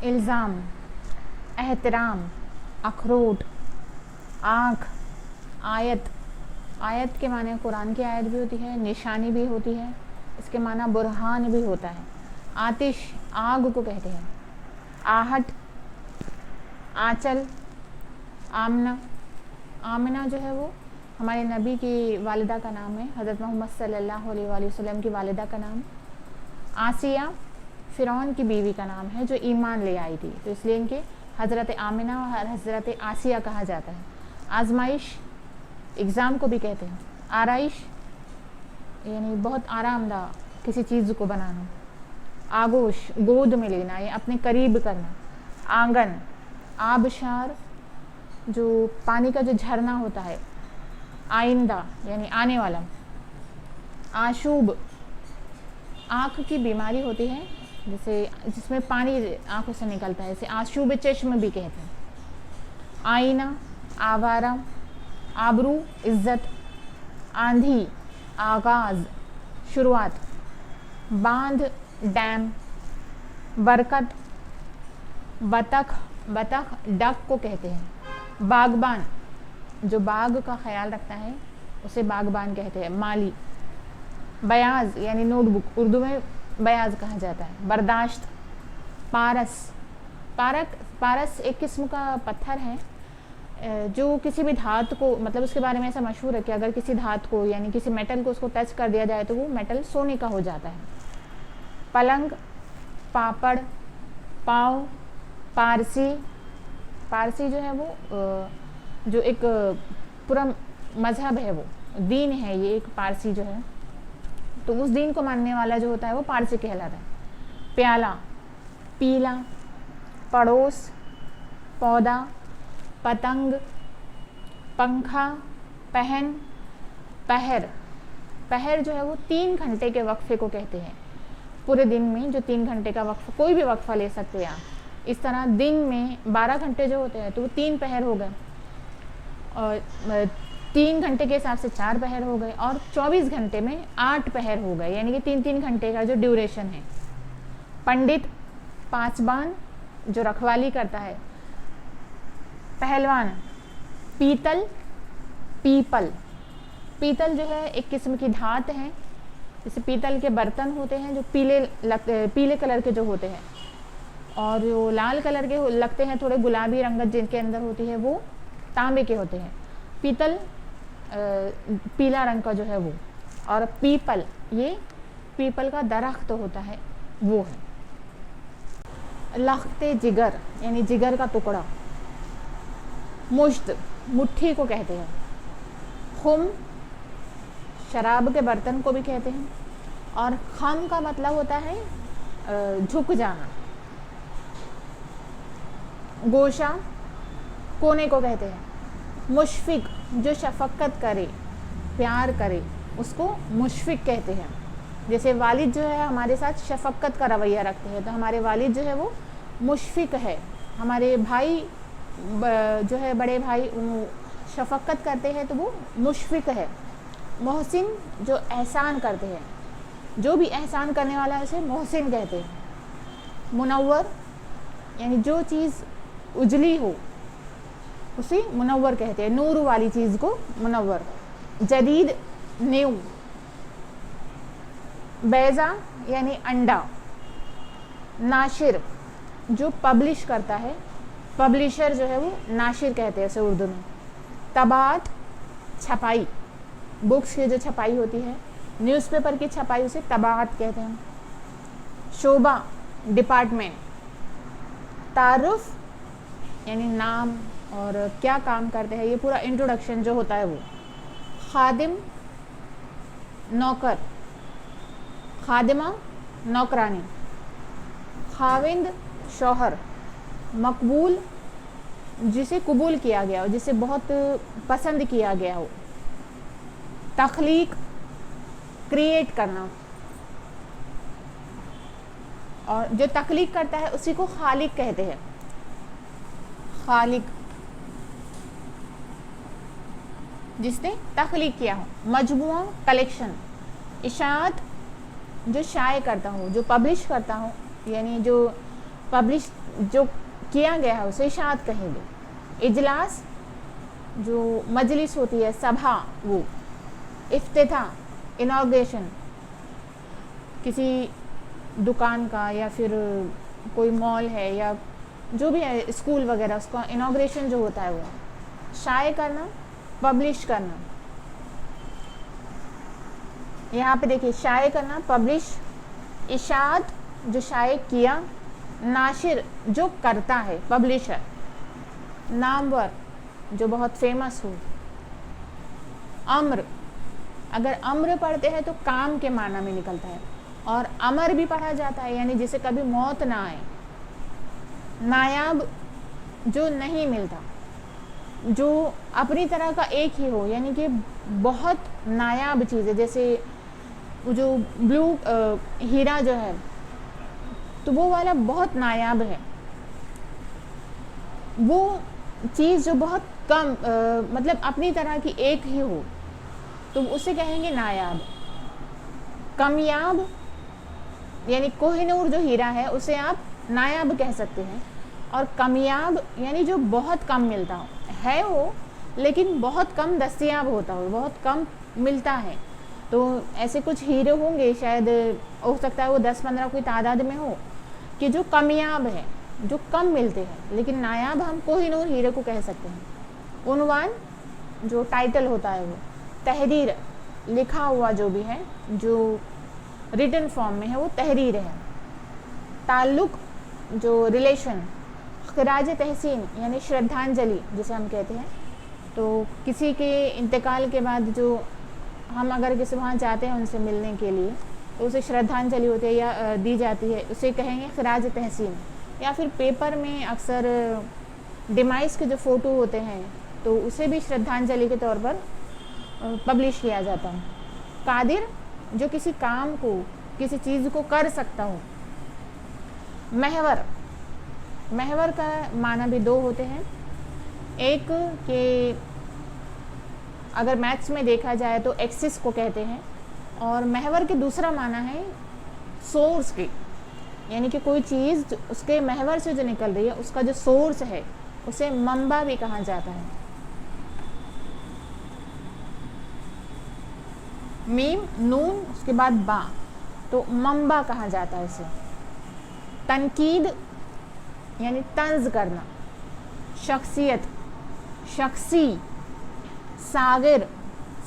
الزام، احترام، اخروٹ، آنکھ، آیت. آیت کے معنی قرآن کی آیت بھی ہوتی ہے، نشانی بھی ہوتی ہے، اس کے معنی برہان بھی ہوتا ہے. آتش، آگ کو کہتے ہیں. آہٹ، آنچل، آمنہ. آمنہ جو ہے وہ ہمارے نبی کی والدہ کا نام ہے، حضرت محمد صلی اللہ علیہ وآلہ وسلم کی والدہ کا نام. آسیہ فرعون کی بیوی کا نام ہے جو ایمان لے آئی تھی، تو اس لیے ان کے حضرت آمنہ اور حضرت آسیہ کہا جاتا ہے. آزمائش، ایگزام کو بھی کہتے ہیں. آرائش یعنی بہت آرام دہ کسی چیز کو بنانا. آگوش، گود میں لینا یا اپنے قریب کرنا. آنگن، آبشار جو پانی کا جو جھرنا ہوتا ہے. آئندہ یعنی آنے والا. آشوب، آنکھ کی بیماری ہوتی ہے جس میں پانی آنکھوں سے نکلتا ہے، اسے آشوب چشم بھی کہتے ہیں. آئینہ، آوارہ. آبرو، عزت. آندھی، آغاز، شروعات. باندھ، ڈیم. برکت، بطخ. بطخ ڈک کو کہتے ہیں. باغبان، جو باغ کا خیال رکھتا ہے اسے باغبان کہتے ہیں. مالی. بیاض یعنی نوٹ بک، اردو میں بیاض کہا جاتا ہے. برداشت. پارس. پارس ایک قسم کا پتھر ہے جو کسی بھی دھات کو، مطلب اس کے بارے میں ایسا مشہور ہے کہ اگر کسی دھات کو یعنی کسی میٹل کو اس کو ٹچ کر دیا جائے تو وہ میٹل سونے کا ہو جاتا ہے. پلنگ، پاپڑ. پاؤ، پارسی. پارسی جو ہے وہ جو ایک پورا مذہب ہے، وہ دین ہے، یہ ایک پارسی جو ہے، تو اس دین کو ماننے والا جو ہوتا ہے وہ پارسی کہلاتا ہے. پیالہ، پیلا. پڑوس، پودا. پتنگ، پنکھا. پہن، پہر. پہر جو ہے وہ 3 گھنٹے کے وقفے کو کہتے ہیں. پورے دن میں جو 3 گھنٹے کا وقفہ، کوئی بھی وقفہ لے سکتے ہیں آپ. اس طرح دن میں 12 گھنٹے جو ہوتے ہیں تو وہ 3 پہر ہو گئے، اور 3 گھنٹے کے حساب سے 4 پہر ہو گئے، اور 24 گھنٹے میں 8 پہر ہو گئے، یعنی کہ 3 گھنٹے کا جو ڈیوریشن ہے. پنڈت، پاسبان جو رکھوالی کرتا ہے. پہلوان. پیتل، پیپل. پیتل جو ہے ایک قسم کی دھات ہے، جیسے پیتل کے برتن ہوتے ہیں جو پیلے کلر کے جو ہوتے ہیں، اور جو لال کلر کے لگتے ہیں، تھوڑے گلابی رنگت جن کے اندر ہوتی ہے، وہ تانبے کے ہوتے ہیں. پیتل پیلا رنگ کا جو ہے وہ. اور پیپل، یہ پیپل کا درخت ہوتا ہے، وہ ہے. لخت جگر یعنی جگر کا ٹکڑا. مشت، مٹھی کو کہتے ہیں. خم، شراب کے برتن کو بھی کہتے ہیں. اور خم کا مطلب ہوتا ہے جھک جانا. گوشہ، کونے کو کہتے ہیں. مشفق، جو شفقت کرے، پیار کرے، اس کو مشفق کہتے ہیں. جیسے والد جو ہے ہمارے ساتھ شفقت کا رویہ رکھتے ہیں، تو ہمارے والد جو ہے وہ مشفق ہے. ہمارے بھائی جو ہے بڑے بھائی شفقت کرتے ہیں تو وہ مشفق ہے. محسن، جو احسان کرتے ہیں، جو بھی احسان کرنے والا ہے اسے محسن کہتے ہیں. منور یعنی جو چیز اجلی ہو اسے منور کہتے ہیں، نور والی چیز کو منور. جدید، نیو. بیضہ یعنی انڈا. ناشر، جو پبلش کرتا ہے، پبلشر جو ہے وہ ناشر کہتے ہیں اسے اردو میں. طباعت، چھپائی. بکس کی جو چھپائی ہوتی ہے، نیوز پیپر کی چھپائی، اسے طباعت کہتے ہیں. شعبہ، ڈپارٹمنٹ. تعارف یعنی نام اور کیا کام کرتے ہیں، یہ پورا انٹروڈکشن جو ہوتا ہے وہ. خادم، نوکر. خادمہ، نوکرانی. خاوند، شوہر. مقبول، جسے قبول کیا گیا ہو، جسے بہت پسند کیا گیا ہو. تخلیق، کریٹ کرنا. اور جو تخلیق کرتا ہے اسی کو خالق کہتے ہیں. خالق، جس نے تخلیق کیا ہو. مجموعہ، کلیکشن. اشاعت، جو شائع کرتا ہو، جو پبلش کرتا ہو، یعنی جو पब्लिश जो किया गया है उसे इशाअत कहेंगे। इजलास जो मजलिस होती है, सभा, वो। इफ्तिताह इनॉग्रेशन किसी दुकान का या फिर कोई मॉल है या जो भी है, स्कूल वगैरह, उसका इनॉग्रेशन जो होता है वो। शाये करना, पब्लिश करना। यहाँ पे देखिए शाये करना, पब्लिश, इशाअत जो शाये किया, नाशिर जो करता है, पब्लिशर, नामवर जो बहुत फेमस हो, अम्र अगर अम्र पढ़ते हैं तो काम के माना में निकलता है, और अमर भी पढ़ा जाता है यानी जिसे कभी मौत ना आए। नायाब जो नहीं मिलता, जो अपनी तरह का एक ही हो, यानी कि बहुत नायाब चीज़ है, जैसे जो ब्लू हीरा जो है तो वो वाला बहुत नायाब है। वो चीज़ जो बहुत कम मतलब अपनी तरह की एक ही हो तो उसे कहेंगे नायाब। कमयाब यानी कोहिनूर जो हीरा है उसे आप नायाब कह सकते हैं, और कमयाब यानी जो बहुत कम मिलता हो, है वो लेकिन बहुत कम दस्तयाब होता हो, बहुत कम मिलता है। तो ऐसे कुछ हीरे होंगे, शायद हो सकता है वो 10-15 कोई तादाद में हो, कि जो कमयाब है, जो कम मिलते हैं, लेकिन नायाब हम कोहिनूर हीरे को कह सकते हैं। उन्वान जो टाइटल होता है वो। तहरीर लिखा हुआ जो भी है, जो रिटन फॉर्म में है वो तहरीर है। ताल्लुक़ जो रिलेशन। खिराज तहसीन यानी श्रद्धांजलि जिसे हम कहते हैं, तो किसी के इंतकाल के बाद जो हम अगर किसी वहाँ जाते हैं उनसे मिलने के लिए तो उसे श्रद्धांजलि होती है या दी जाती है, उसे कहेंगे खिराज तहसीन। या फिर पेपर में अक्सर डिमाइस के जो फ़ोटो होते हैं तो उसे भी श्रद्धांजलि के तौर पर पब्लिश किया जाता है। कादिर जो किसी काम को, किसी चीज़ को कर सकता हो। महवर, महवर का माना भी दो होते हैं। एक कि अगर मैथ्स में देखा जाए तो एक्सिस को कहते हैं, और महवर के दूसरा माना है सोर्स की, यानी कि कोई चीज़ उसके महवर से जो निकल रही है उसका जो सोर्स है उसे मंबा भी कहा जाता है। मीम नून उसके बाद बा, तो मंबा कहा जाता है इसे। तनकीद यानी तंज करना। शख्सियत, शख्सी। सागिर,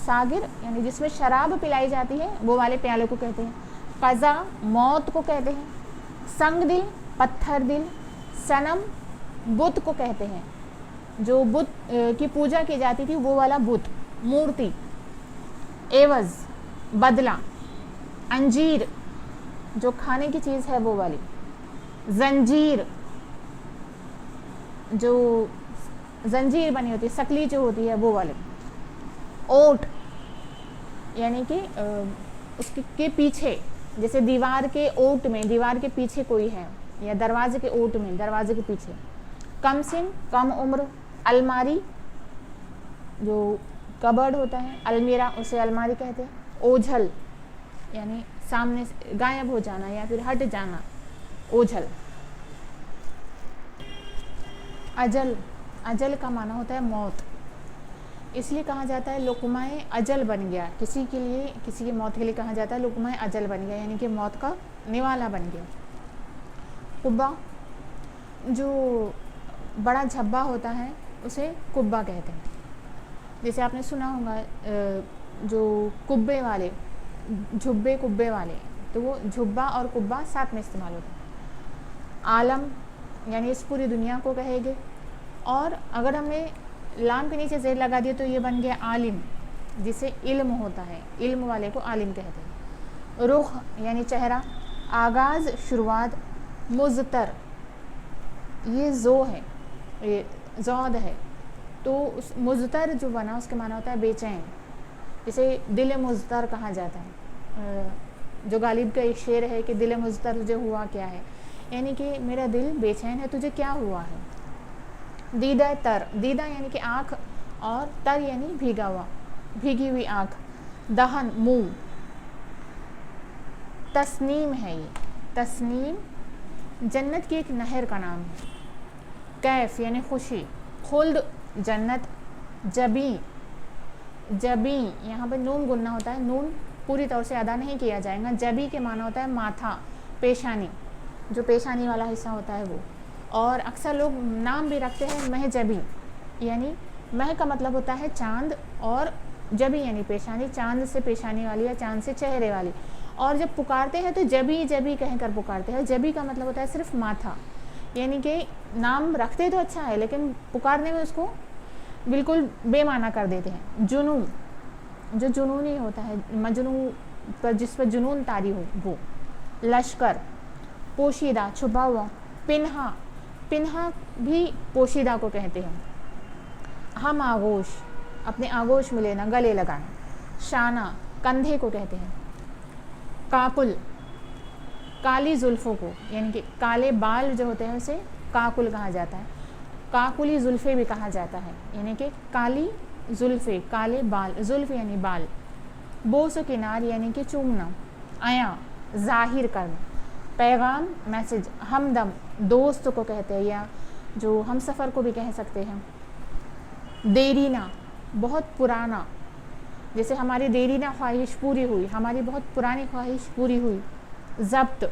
सागिर यानी जिसमें शराब पिलाई जाती है वो वाले प्याले को कहते हैं। क़ज़ा मौत को कहते हैं। संग दिल, पत्थर दिल। सनम बुत को कहते हैं, जो बुत की पूजा की जाती थी वो वाला बुत, मूर्ति। एवज़ बदला। अंजीर जो खाने की चीज़ है वो वाली। जंजीर जो जंजीर बनी होती है, सकली जो होती है वो वाले। ओट यानी कि उसके के पीछे, जैसे दीवार के ओट में, दीवार के पीछे कोई है, या दरवाजे के ओट में, दरवाजे के पीछे। कम सिन कम उम्र। अलमारी जो कबर्ड होता है, अलमीरा उसे अलमारी कहते हैं। ओझल यानी सामने से गायब हो जाना या फिर हट जाना, ओझल। अजल, अजल का माना होता है मौत, इसलिए कहा जाता है लुक़माए अजल बन गया। किसी के लिए, किसी की मौत के लिए कहा जाता है लुक़माए अजल बन गया, यानी कि मौत का निवाला बन गया। कुब्बा जो बड़ा झब्बा होता है उसे कुब्बा कहते हैं। जैसे आपने सुना होगा जो कुब्बे वाले, झुब्बे कुब्बे वाले, तो वो झुब्बा और कुब्बा साथ में इस्तेमाल होता है। आलम यानी इस पूरी दुनिया को कहेंगे, और अगर हमने लाम के नीचे ज़ेर लगा दिया तो ये बन गया आलिम, जिसे इल्म होता है, इल्म वाले को आलिम कहते हैं। रुख यानी चेहरा। आगाज़ शुरुआत। मुज़तर ये जो है, ये ज़ौद है, तो उस मुज़तर जो बना उसके माना होता है बेचैन, जिसे दिल मुज़तर कहा जाता है। जो गालिब का एक शेर है कि दिल मुज़तर तुझे हुआ क्या है, यानी कि मेरा दिल बेचैन है, तुझे क्या हुआ है। दीदा तर, दीदा यानी कि आँख, और तर यानी भीगा हुआ, भीगी हुई आँख। दहन मुँह। तस्नीम है ये, तस्नीम जन्नत की एक नहर का नाम है। कैफ यानी खुशी, खुल्द जन्नत, जबी, जबी यहाँ पे नून गुन्ना होता है, नून पूरी तौर से अदा नहीं किया जाएगा। जबी के माना होता है माथा, पेशानी, जो पेशानी वाला हिस्सा होता है वो। और अक्सर लोग नाम भी रखते हैं महजबी, यानी मह का मतलब होता है चांद, और जबी यानी पेशानी, चांद से पेशानी वाली या चांद से चेहरे वाली। और जब पुकारते हैं तो जबी जबी कहकर पुकारते हैं। जबी का मतलब होता है सिर्फ माथा, यानी कि नाम रखते तो अच्छा है लेकिन पुकारने में उसको बिल्कुल बेमाना कर देते हैं। जुनू, जो जुनूनी होता है, मजनू पर जिस पर जुनून तारी हो वो। लश्कर, पोशीदा, छुपा हुआ। पिन्हा, पिन्हा भी पोशीदा को कहते हैं। हम आगोश, अपने आगोश में लेना, गले लगाना। शाना, कंधे को कहते हैं। काकुल, काली जुल्फ़ों को, यानी कि काले बाल जो होते हैं उसे काकुल कहा जाता है। काकुली जुल्फ़े भी कहा जाता है, यानी कि काली जुल्फ़े, काले बाल, जुल्फ़ यानी बाल। बोसो किनार यानी कि चूमना। आया, ज़ाहिर करना। पैगाम, मैसेज। हमदम, दोस्त को कहते हैं, या जो हम सफ़र को भी कह सकते हैं। देरीना, बहुत पुराना, जैसे हमारी देरीना ख्वाहिश पूरी हुई, हमारी बहुत पुरानी ख्वाहिश पूरी हुई। ज़ब्त,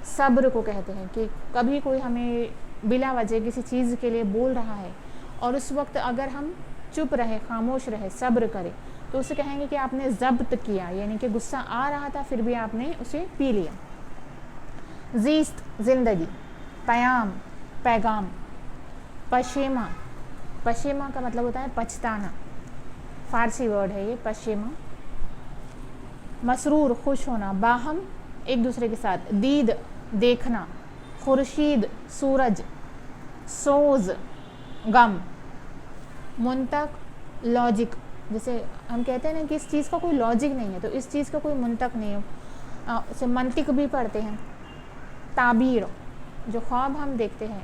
सब्र को कहते हैं कि कभी कोई हमें बिला वजह किसी चीज़ के लिए बोल रहा है और उस वक्त अगर हम चुप रहे, खामोश रहे, सब्र करें, तो उसे कहेंगे कि आपने ज़ब्त किया, यानी कि गुस्सा आ रहा था फिर भी आपने उसे पी लिया। ज़ीस्त, ज़िंदगी। पयाम, पैगाम। पशेमा, पशेमा का मतलब होता है पछताना, फारसी वर्ड है ये पशेमा। मसरूर, खुश होना। बाहम, एक दूसरे के साथ। दीद, देखना। खुर्शीद, सूरज। सोज, गम। मुंतक, लॉजिक, जैसे हम कहते हैं ना कि इस चीज़ का कोई लॉजिक नहीं है, तो इस चीज़ का कोई मुंतक नहीं है, उसे मंतिक भी पढ़ते हैं। ताबीर, जो ख्वाब हम देखते हैं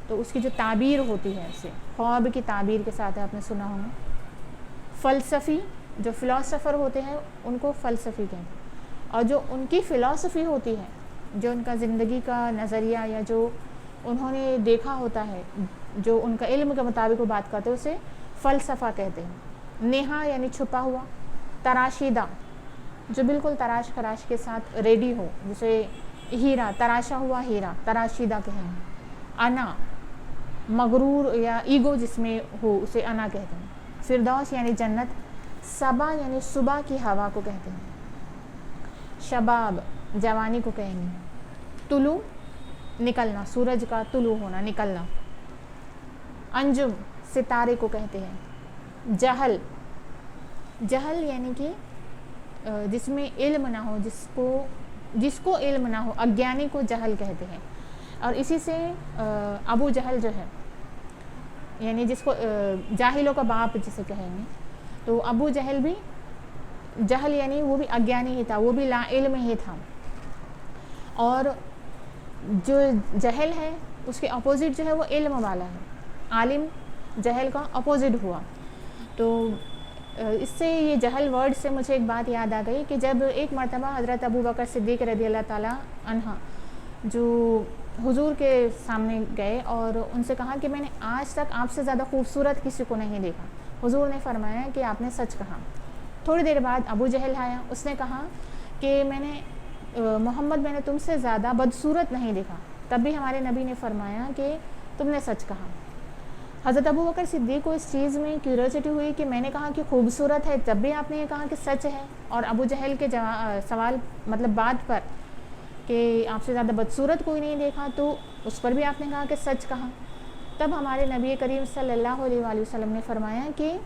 तो उसकी जो ताबीर होती है, उसे ख्वाब की ताबीर के साथ है, आपने सुना होगा। फ़लसफ़ी, जो फ़िलासफ़र होते हैं उनको फ़लसफ़ी कहते हैं, और जो उनकी फ़िलासफ़ी होती है, जो उनका ज़िंदगी का नज़रिया या जो उन्होंने देखा होता है, जो उनका इल्म के मुताबिक वो बात करते हैं, उसे फ़लसफ़ा कहते हैं। नेहा यानी छुपा हुआ। तराशीदा, जो बिल्कुल तराश खराश के साथ रेडी हो, जैसे हीरा, तराशा हुआ हीरा, तराशीदा कहेंगे। अना, मगरूर या ईगो जिसमें हो उसे अना कहते हैं। फिरदौस यानी जन्नत। सबा यानी सुबह की हवा को कहते हैं। शबाब, जवानी को कहेंगे। तुलू, निकलना, सूरज का तुलू होना, निकलना। अंजुम, सितारे को कहते हैं। जहल, जहल यानी कि जिसमें इल्म ना हो, जिसको इल्म ना हो, अज्ञानी को जहल कहते हैं। और इसी से अबू जहल जो है, यानी जिसको जाहिलों का बाप जिसे कहेंगे, तो अबू जहल भी, जहल यानी वो भी अज्ञानी ही था, वो भी ला इल्म ही था। और जो जहल है उसके अपोजिट जो है वो इल्म वाला है। आलिम जहल का अपोजिट हुआ। तो इससे ये जहल वर्ड से मुझे एक बात याद आ गई कि जब एक मरतबा हज़रत अबू बकर सिद्दीक़ रज़ी अल्लाह ताला अन्हा जो हुजूर के सामने गए और उनसे कहा कि मैंने आज तक आपसे ज़्यादा खूबसूरत किसी को नहीं देखा। हुजूर ने फरमाया कि आपने सच कहा। थोड़ी देर बाद अबू जहल आया, उसने कहा कि मोहम्मद मैंने तुमसे ज़्यादा बदसूरत नहीं देखा। तब भी हमारे नबी ने फरमाया कि तुमने सच कहा। हज़रत अबू बकर सिद्दीक़ को इस चीज़ में क्यूरियोसिटी हुई कि मैंने कहा कि खूबसूरत है, तब भी आपने ये कहा कि सच है, और अबू जहल के सवाल मतलब बात पर कि आपसे ज़्यादा बदसूरत कोई नहीं देखा, तो उस पर भी आपने कहा कि सच कहा। तब हमारे नबी करीम सल्लल्लाहु अलैहि वसल्लम ने फरमाया कि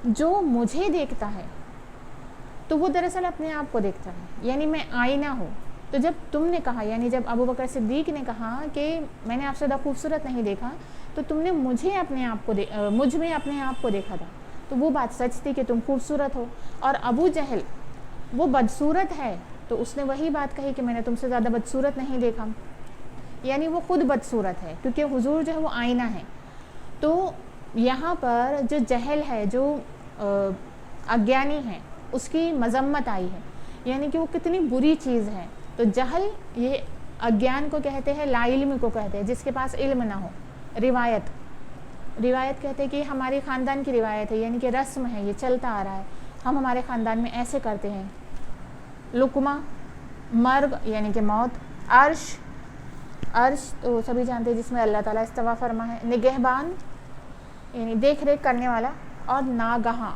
जो मुझे देखता है तो वो दरअसल अपने आप को देखता है, यानी मैं आईना हूँ। तो जब तुमने कहा, यानी जब अबू बकर सिद्दीक़ ने कहा कि मैंने आपसे ज़्यादा खूबसूरत नहीं देखा, तो तुमने मुझे अपने आप को मुझ में अपने आप को देखा था, तो वो बात सच थी कि तुम खूबसूरत हो। और अबू जहल वो बदसूरत है, तो उसने वही बात कही कि मैंने तुमसे ज़्यादा बदसूरत नहीं देखा, यानी वो खुद बदसूरत है, क्योंकि हुजूर जो है वो आईना है। तो यहाँ पर जो जहल है, जो अज्ञानी है, उसकी मजम्मत आई है, यानी कि वो कितनी बुरी चीज़ है। तो जहल ये अज्ञान को कहते हैं, ला इल्म को कहते हैं, जिसके पास इल्म ना हो। रिवायत, रिवायत कहते हैं कि हमारे ख़ानदान की रिवायत है, यानी कि रस्म है, ये चलता आ रहा है, हम हमारे ख़ानदान में ऐसे करते हैं। लुकमा, मर्ग यानी कि मौत। अर्श, अर्श तो सभी जानते हैं जिसमें अल्लाह ताला इस्तवा फरमा है। निगहबान यानी देख रेख करने वाला। और नागहा,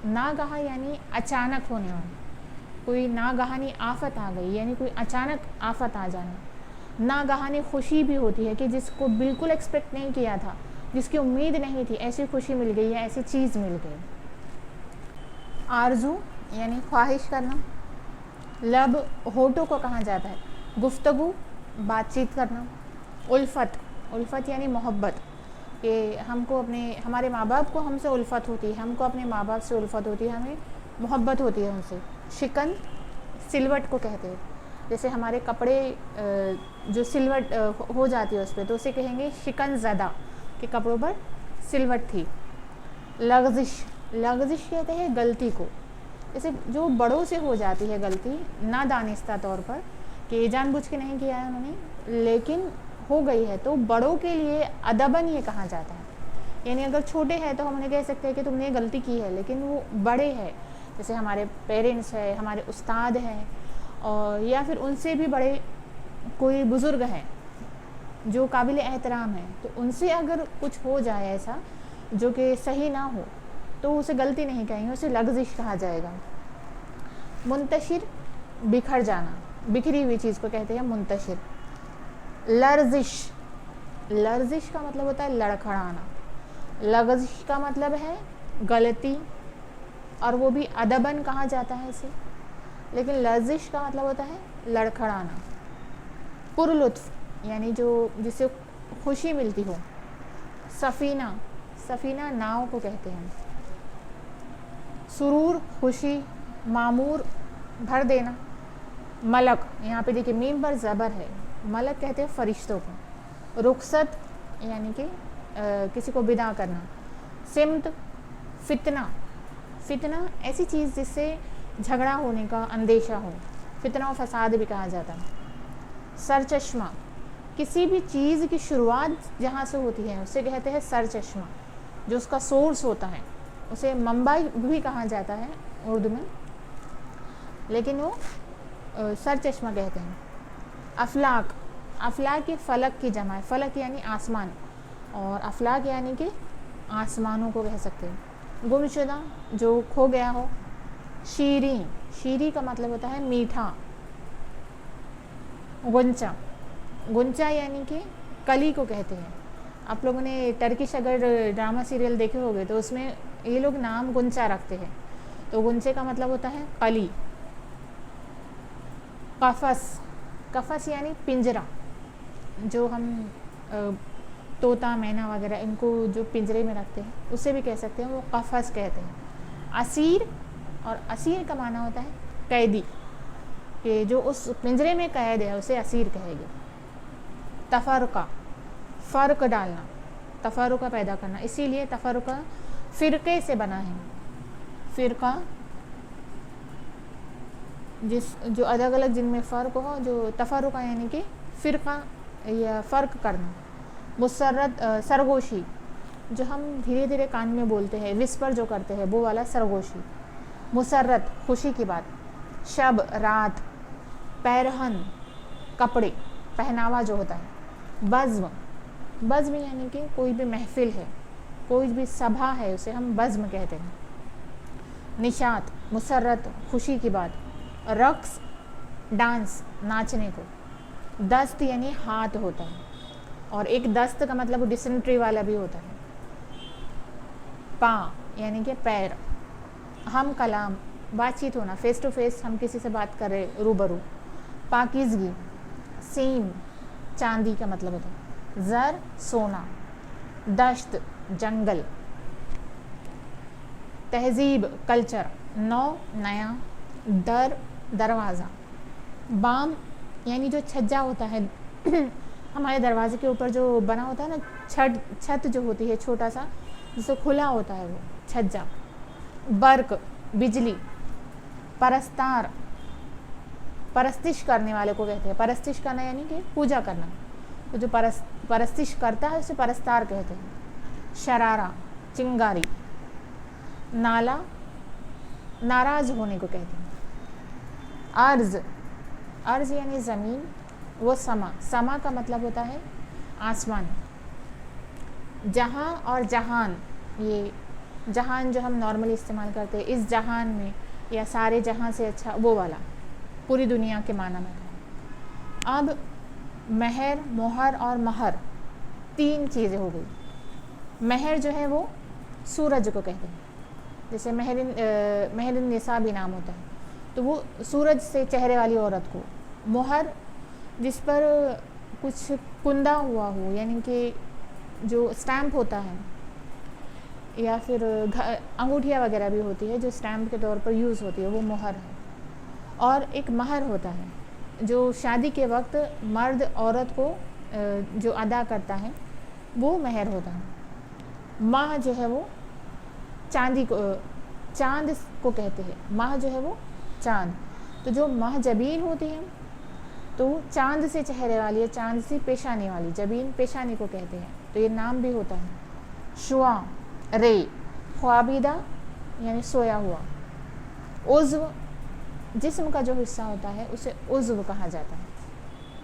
नागहा यानी अचानक होने वाला, कोई नागहानी आफत आ गई, यानी कोई अचानक आफत आ जाना। नागहानी खुशी भी होती है कि जिसको बिल्कुल एक्सपेक्ट नहीं किया था, जिसकी उम्मीद नहीं थी, ऐसी खुशी मिल गई या ऐसी चीज़ मिल गई। आरजू यानी ख्वाहिश करना। लब, होठों को कहा जाता है। गुफ्तगू, बातचीत करना। उल्फत, उल्फत यानी मोहब्बत, कि हमको अपने, हमारे माँ बाप को हमसे उल्फत होती है, हमको अपने माँ बाप से उल्फत होती है, हमें मोहब्बत होती है उनसे। शिकन, सिलवट को कहते हैं, जैसे हमारे कपड़े जो सिलवट हो जाती है उस पर, तो उसे कहेंगे शिकन ज़दा, कि कपड़ों पर सिलवट थी। लग़ज़िश, लग़ज़िश कहते हैं गलती को, जैसे जो बड़ों से हो जाती है गलती नादानिस्ता तौर पर, कि जानबूझ के नहीं किया है उन्होंने, लेकिन हो गई है, तो बड़ों के लिए अदबन ये कहा जाता है। यानी अगर छोटे हैं तो हम उन्हें कह सकते हैं कि तुमने ये गलती की है, लेकिन वो बड़े हैं, जैसे हमारे पेरेंट्स हैं, हमारे उस्ताद हैं, और या फिर उनसे भी बड़े कोई बुज़ुर्ग हैं जो काबिल एहतराम है, तो उनसे अगर कुछ हो जाए ऐसा जो कि सही ना हो, तो उसे गलती नहीं कहेंगे, उसे लग़ज़िश कहा जाएगा। मुंतशिर, बिखर जाना, बिखरी हुई चीज़ को कहते हैं मुंतशिर। लर्जिश, लर्जिश का मतलब होता है लड़खड़ाना। लग़ज़िश का मतलब है गलती, और वो भी अदबन कहा जाता है इसे, लेकिन लर्जिश का मतलब होता है लड़खड़ाना। पुरलुत्फ़ यानी जो जिससे खुशी मिलती हो। सफ़ीना, सफ़ीना नाव को कहते हैं। सुरूर, खुशी। मामूर, भर देना। मलक, यहाँ पे देखिए मीम पर ज़बर है, मलक कहते हैं फरिश्तों को। रुखसत यानी कि किसी को विदा करना। सिमत, फितना, फितना ऐसी चीज़ जिससे झगड़ा होने का अंदेशा हो, फितना और फसाद भी कहा जाता है। सरचश्मा, किसी भी चीज़ की शुरुआत जहाँ से होती है उसे कहते हैं सरचश्मा, जो उसका सोर्स होता है, उसे मंबा भी कहा जाता है उर्दू में, लेकिन वो सरचश्मा कहते हैं। अफलाक, अफलाक ये फ़लक की जमा है, फ़लक यानी आसमान, और अफलाक यानी कि आसमानों को कह सकते हैं। गुमशुदा, जो खो गया हो। शीरी, शीरी का मतलब होता है मीठा। गुंचा, गुंचा यानी कि कली को कहते हैं। आप लोगों ने टर्किश अगर ड्रामा सीरियल देखे होंगे तो उसमें ये लोग नाम गुंचा रखते हैं, तो गुंचे का मतलब होता है कली। कफस, कफस यानी पिंजरा, जो हम तोता मैना वगैरह इनको जो पिंजरे में रखते हैं उसे भी कह सकते हैं, वो कफस कहते हैं। असीर, और असीर का माना होता है कैदी, कि जो उस पिंजरे में कैद है उसे असीर कहेंगे। तफरुका, फ़र्क डालना, तफरुका पैदा करना, इसीलिए तफरुका फ़िरक़े से बना है। फ़िरक़ा जो अलग अलग जिनमें फ़र्क हो, जो तफरुका यानी कि फ़िरक़ा या फ़र्क करना। मुसर्रत, सरगोशी, जो हम धीरे धीरे कान में बोलते हैं, विस्पर जो करते हैं, वो वाला सरगोशी। मुसर्रत, खुशी की बात। शब, रात। पैरहन, कपड़े, पहनावा जो होता है। बज़्म, बज़्म यानी कि कोई भी महफिल है, कोई भी सभा है, उसे हम बज़्म कहते हैं। निशात, मुसर्रत, खुशी की बात। रक्स, डांस, नाचने को। दस्त यानी हाथ होता है, और एक दस्त का मतलब डिसेंट्री वाला भी होता है। पा यानी कि पैर। हम कलाम, बातचीत होना, फेस टू फेस हम किसी से बात कर रहे रूबरू। पाकीज़गी, सीम, चांदी का मतलब होता है। ज़र, सोना। दश्त, जंगल। तहजीब, कल्चर। नौ, नया। दर, दरवाज़ा। बाम यानी जो छज्जा होता है हमारे दरवाजे के ऊपर जो बना होता है ना, छत जो होती है छोटा सा, जिससे खुला होता है वो छज्जा। बर्क, बिजली। परस्तार, परस्तिश करने वाले को कहते हैं। परस्तिश करना यानी कि पूजा करना, तो जो परस्तिश करता है उसे परस्तार कहते हैं। शरारा, चिंगारी। नाला, नाराज होने को कहते हैं। अर्ज, अर्ज यानी ज़मीन, वो समा, समा का मतलब होता है आसमान। जहाँ और जहान, ये जहान जो हम नॉर्मली इस्तेमाल करते हैं, इस जहान में या सारे जहां से अच्छा, वो वाला पूरी दुनिया के माना में है। अब महर, मोहर और महर 3 चीज़ें हो गई। महर जो है वो सूरज को कहते हैं, जैसे महरिन निसा भी नाम होता है, तो वो सूरज से चेहरे वाली औरत को। मोहर जिस पर कुछ कुंदा हुआ हो, यानी कि जो स्टैम्प होता है, या फिर अंगूठियाँ वगैरह भी होती है जो स्टैम्प के तौर पर यूज़ होती है, वो मोहर है। और एक महर होता है जो शादी के वक्त मर्द औरत को जो अदा करता है, वो महर होता है। माह जो है वो चांदी को, चांद को कहते हैं। माह जो है वो चांद, तो जो माह जबीन होती है तो चांद से चेहरे वाली है, चांद से पेशानी वाली, जबीन पेशानी को कहते हैं, तो ये नाम भी होता है। शुआ, रे, ख्वाबिदा यानी सोया हुआ। उज़्व, जिस्म का जो हिस्सा होता है उसे उज़्व कहा जाता है।